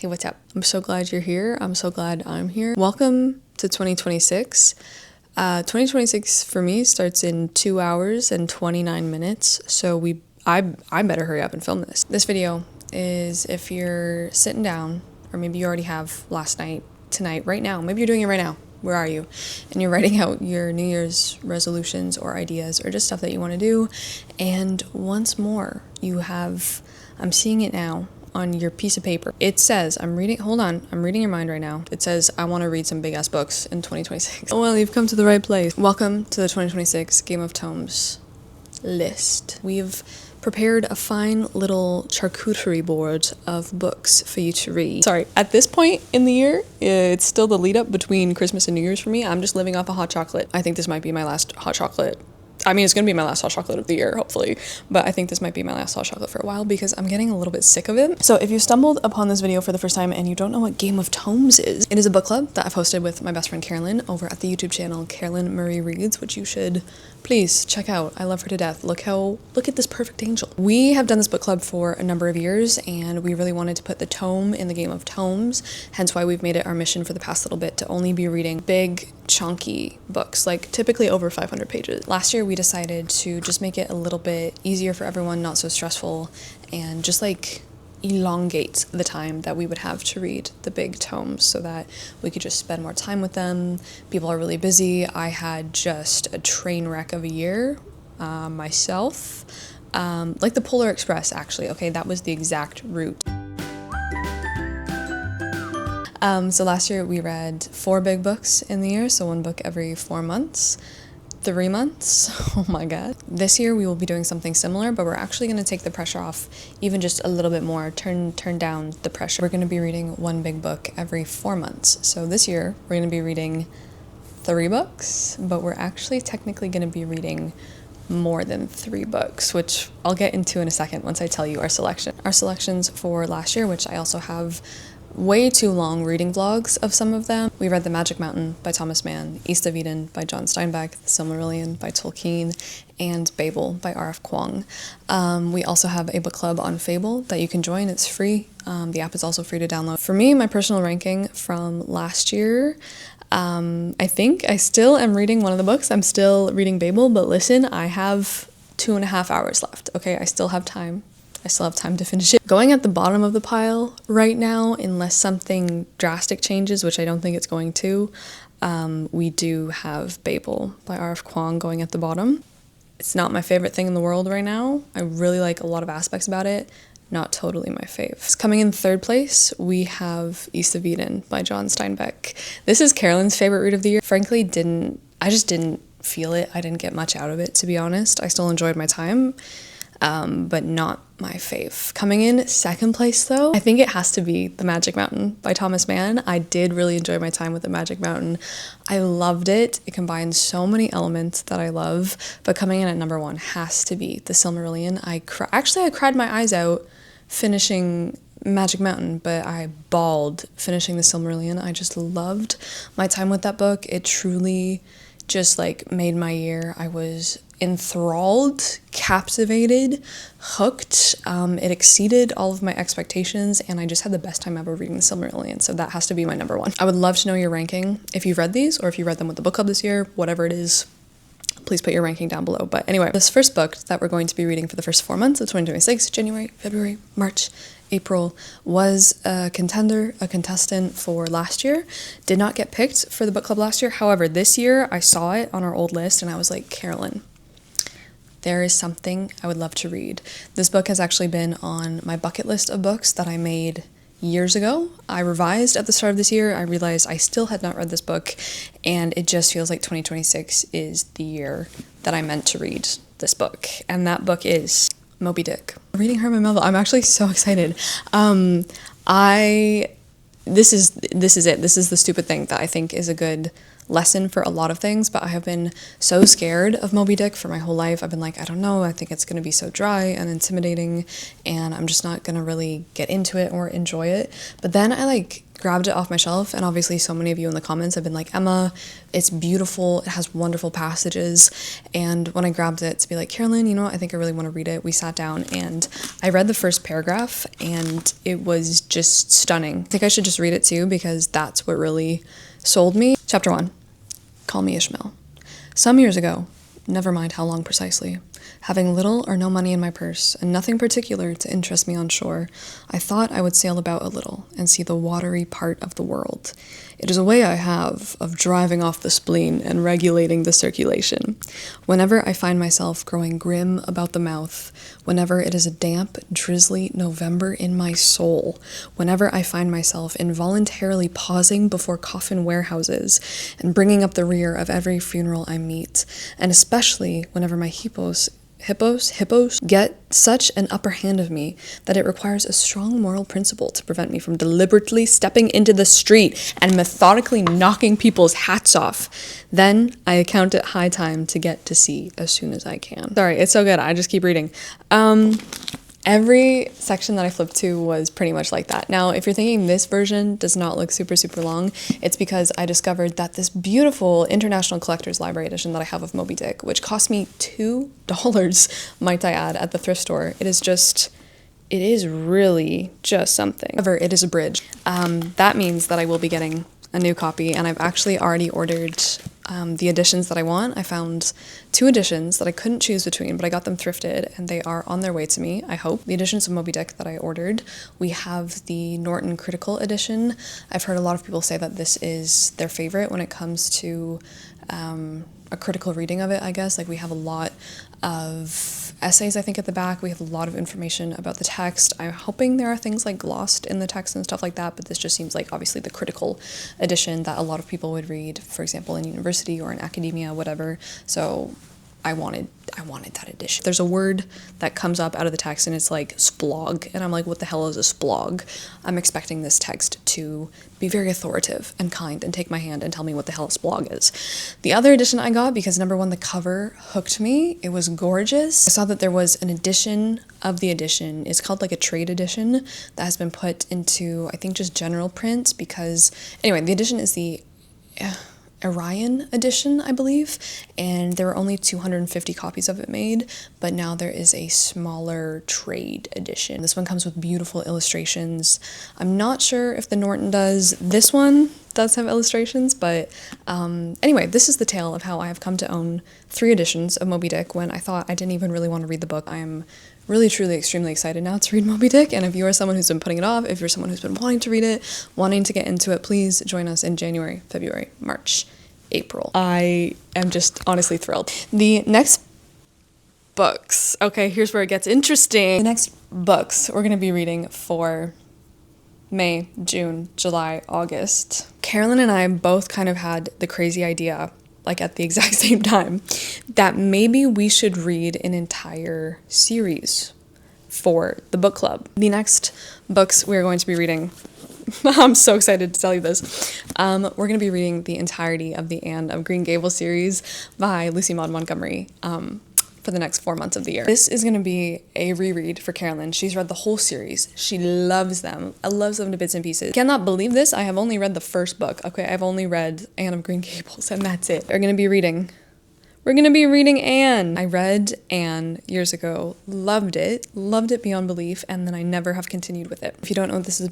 Hey, what's up? I'm so glad you're here. I'm so glad I'm here. Welcome to 2026. 2026 for me starts in 2 hours and 29 minutes. So I better hurry up and film this. This video is if you're sitting down, or maybe you already have last night, tonight, right now. Maybe you're doing it right now. Where are you? And you're writing out your New Year's resolutions or ideas or just stuff that you want to do. And once more, I'm seeing it now on your piece of paper. It says, I'm reading your mind right now. It says, I want to read some big ass books in 2026. Well, you've come to the right place. Welcome to the 2026 Game of Tomes list. We've prepared a fine little charcuterie board of books for you to read. Sorry, at this point in the year, it's still the lead up between Christmas and New Year's for me. I'm just living off a hot chocolate. I think this might be my last hot chocolate. I mean, it's going to be my last hot chocolate of the year, hopefully, but I think this might be my last hot chocolate for a while because I'm getting a little bit sick of it. So if you stumbled upon this video for the first time and you don't know what Game of Tomes is, it is a book club that I've hosted with my best friend Carolyn over at the YouTube channel Carolyn Marie Reads, which you should please check out. I love her to death. Look at this perfect angel. We have done this book club for a number of years and we really wanted to put the tome in the Game of Tomes, hence why we've made it our mission for the past little bit to only be reading big, chonky books, like typically over 500 pages. Last year we decided to just make it a little bit easier for everyone, not so stressful, and just like elongate the time that we would have to read the big tomes so that we could just spend more time with them. People are really busy. I had just a train wreck of a year myself, like the Polar Express actually. Okay, that was the exact route. So last year we read 4 big books in the year, so 1 book every 4 months. 3 months, oh my god. This year we will be doing something similar, but we're actually going to take the pressure off even just a little bit more, turn down the pressure. We're going to be reading 1 big book every 4 months. So this year we're going to be reading 3 books, but we're actually technically going to be reading more than 3 books, which I'll get into in a second once I tell you our selection. Our selections for last year, which I also have way too long reading vlogs of some of them. We read The Magic Mountain by Thomas Mann, East of Eden by John Steinbeck, The Silmarillion by Tolkien, and Babel by R.F. Kuang. We also have a book club on Fable that you can join. It's free. The app is also free to download. For me, my personal ranking from last year, I think I still am reading one of the books. I'm still reading Babel, but listen, I have 2.5 hours left. Okay, I still have time. I still have time to finish it. Going at the bottom of the pile right now, unless something drastic changes, which I don't think it's going to, we do have Babel by R.F. Kuang going at the bottom. It's not my favorite thing in the world right now. I really like a lot of aspects about it. Not totally my fave. Coming in 3rd place, we have East of Eden by John Steinbeck. This is Carolyn's favorite read of the year. Frankly, I just didn't feel it. I didn't get much out of it, to be honest. I still enjoyed my time, but not my fave. Coming in 2nd place though, I think it has to be The Magic Mountain by Thomas Mann. I did really enjoy my time with The Magic Mountain. I loved it. It combines so many elements that I love, but coming in at number 1 has to be The Silmarillion. I cried my eyes out finishing Magic Mountain, but I bawled finishing The Silmarillion. I just loved my time with that book. It truly just like made my year. I was enthralled, captivated, hooked. It exceeded all of my expectations and I just had the best time ever reading The Silmarillion, so that has to be my number 1. I would love to know your ranking if you've read these or if you read them with the book club this year, whatever it is. Please put your ranking down below. But anyway, this first book that we're going to be reading for the first 4 months of 2026, January, February, March, April, was a contestant for last year. Did not get picked for the book club last year. However, this year I saw it on our old list and I was like, Carolyn, there is something I would love to read. This book has actually been on my bucket list of books that I made years ago. I revised at the start of this year. I realized I still had not read this book and it just feels like 2026 is the year that I meant to read this book. And that book is Moby Dick. Reading Herman Melville. I'm actually so excited. This is it. This is the stupid thing that I think is a good lesson for a lot of things, but I have been so scared of Moby Dick for my whole life. I've been like, I don't know, I think it's going to be so dry and intimidating and I'm just not going to really get into it or enjoy it. But then I grabbed it off my shelf, and obviously so many of you in the comments have been like, Emma, it's beautiful, it has wonderful passages. And when I grabbed it to be like, Carolyn, you know what, I think I really want to read it, we sat down and I read the first paragraph and it was just stunning. I think I should just read it too, because that's what really sold me. Chapter 1. Call me Ishmael. Some years ago, never mind how long precisely, having little or no money in my purse and nothing particular to interest me on shore, I thought I would sail about a little and see the watery part of the world. It is a way I have of driving off the spleen and regulating the circulation. Whenever I find myself growing grim about the mouth, whenever it is a damp, drizzly November in my soul, whenever I find myself involuntarily pausing before coffin warehouses and bringing up the rear of every funeral I meet, and especially whenever my hippos get such an upper hand of me that it requires a strong moral principle to prevent me from deliberately stepping into the street and methodically knocking people's hats off. Then I account it high time to get to sea as soon as I can. Sorry, it's so good. I just keep reading. Every section that I flipped to was pretty much like that. Now, if you're thinking this version does not look super, super long, it's because I discovered that this beautiful International Collector's Library edition that I have of Moby Dick, which cost me $2, might I add, at the thrift store. It is really just something. However, it is abridged. That means that I will be getting a new copy, and I've actually already ordered the editions that I want. I found 2 editions that I couldn't choose between, but I got them thrifted and they are on their way to me, I hope. The editions of Moby Dick that I ordered, we have the Norton Critical Edition. I've heard a lot of people say that this is their favorite when it comes to a critical reading of it, I guess. Like, we have a lot of essays, I think, at the back. We have a lot of information about the text. I'm hoping there are things like glossed in the text and stuff like that, but this just seems like obviously the critical edition that a lot of people would read, for example, in university or in academia, whatever. So I wanted that edition. There's a word that comes up out of the text and it's like splog, and I'm like, what the hell is a splog? I'm expecting this text to be very authoritative and kind and take my hand and tell me what the hell a splog is. The other edition I got, because number one, the cover hooked me. It was gorgeous. I saw that there was an edition of the edition. It's called like a trade edition that has been put into, I think, just general print, because anyway, the edition is the Orion edition, I believe, and there were only 250 copies of it made, but now there is a smaller trade edition. This one comes with beautiful illustrations. I'm not sure if the Norton does. This one does have illustrations, but anyway, this is the tale of how I have come to own 3 editions of Moby Dick when I thought I didn't even really want to read the book. I am really, truly, extremely excited now to read Moby Dick, and if you are someone who's been putting it off, if you're someone who's been wanting to read it, wanting to get into it, please join us in January, February, March, April. I am just honestly thrilled. The next books, okay, here's where it gets interesting. The next books we're going to be reading for May, June, July, August. Carolyn and I both kind of had the crazy idea, like at the exact same time, that maybe we should read an entire series for the book club. The next books we're going to be reading, I'm so excited to tell you this, we're going to be reading the entirety of the Anne of Green Gables series by Lucy Maud Montgomery for the next 4 months of the year. This is going to be a reread for Carolyn. She's read the whole series. She loves them. I love them to bits and pieces. Cannot believe this. I have only read the first book. Okay, I've only read Anne of Green Gables, and that's it. We're going to be reading Anne. I read Anne years ago, loved it beyond belief, and then I never have continued with it. If you don't know what this is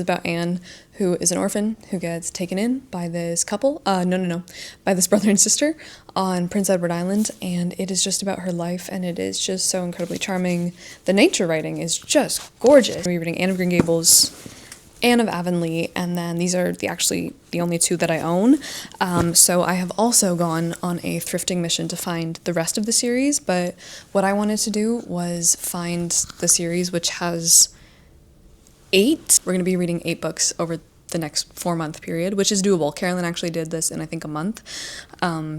about Anne, who is an orphan who gets taken in by this couple, by this brother and sister on Prince Edward Island, and it is just about her life, and it is just so incredibly charming. The nature writing is just gorgeous. We're reading Anne of Green Gables, Anne of Avonlea, and then these are the only 2 that I own. So I have also gone on a thrifting mission to find the rest of the series, but what I wanted to do was find the series which has 8. We're going to be reading 8 books over the next 4-month period, which is doable. Carolyn actually did this in, I think, a month.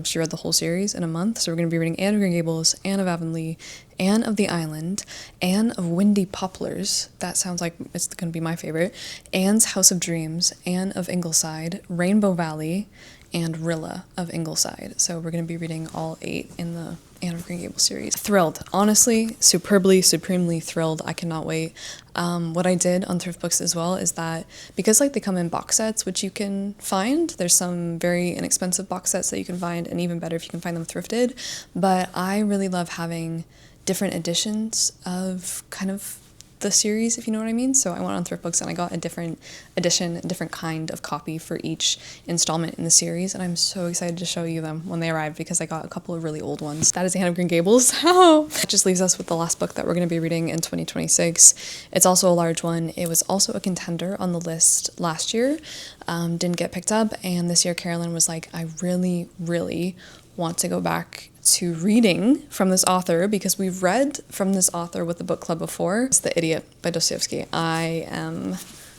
She read the whole series in a month. So we're going to be reading Anne of Green Gables, Anne of Avonlea, Anne of the Island, Anne of Windy Poplars, that sounds like it's going to be my favorite, Anne's House of Dreams, Anne of Ingleside, Rainbow Valley, and Rilla of Ingleside. So we're going to be reading all 8 in the Anne of Green Gables series. Thrilled. Honestly, superbly, supremely thrilled. I cannot wait. What I did on thrift books as well is that because like they come in box sets, which you can find, there's some very inexpensive box sets that you can find, and even better if you can find them thrifted. But I really love having different editions of kind of the series, if you know what I mean. So I went on thrift books and I got a different edition, a different kind of copy for each installment in the series, and I'm so excited to show you them when they arrive because I got a couple of really old ones. That is Anne of Green Gables. That just leaves us with the last book that we're going to be reading in 2026. It's also a large one. It was also a contender on the list last year, didn't get picked up, and this year Carolyn was like, I really, really want to go back to reading from this author because we've read from this author with the book club before. It's The Idiot by Dostoevsky. I am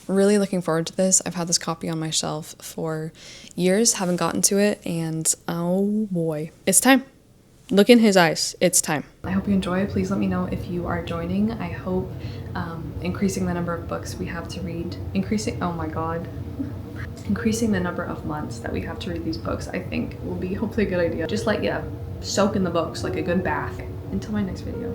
really looking forward to this. I've had this copy on my shelf for years, haven't gotten to it, and oh boy, it's time. Look in his eyes, it's time. I hope you enjoy. Please let me know if you are joining. I hope increasing the number of books we have to read, increasing the number of months that we have to read these books, I think will be hopefully a good idea. Just like, yeah, soak in the books like a good bath. Until my next video.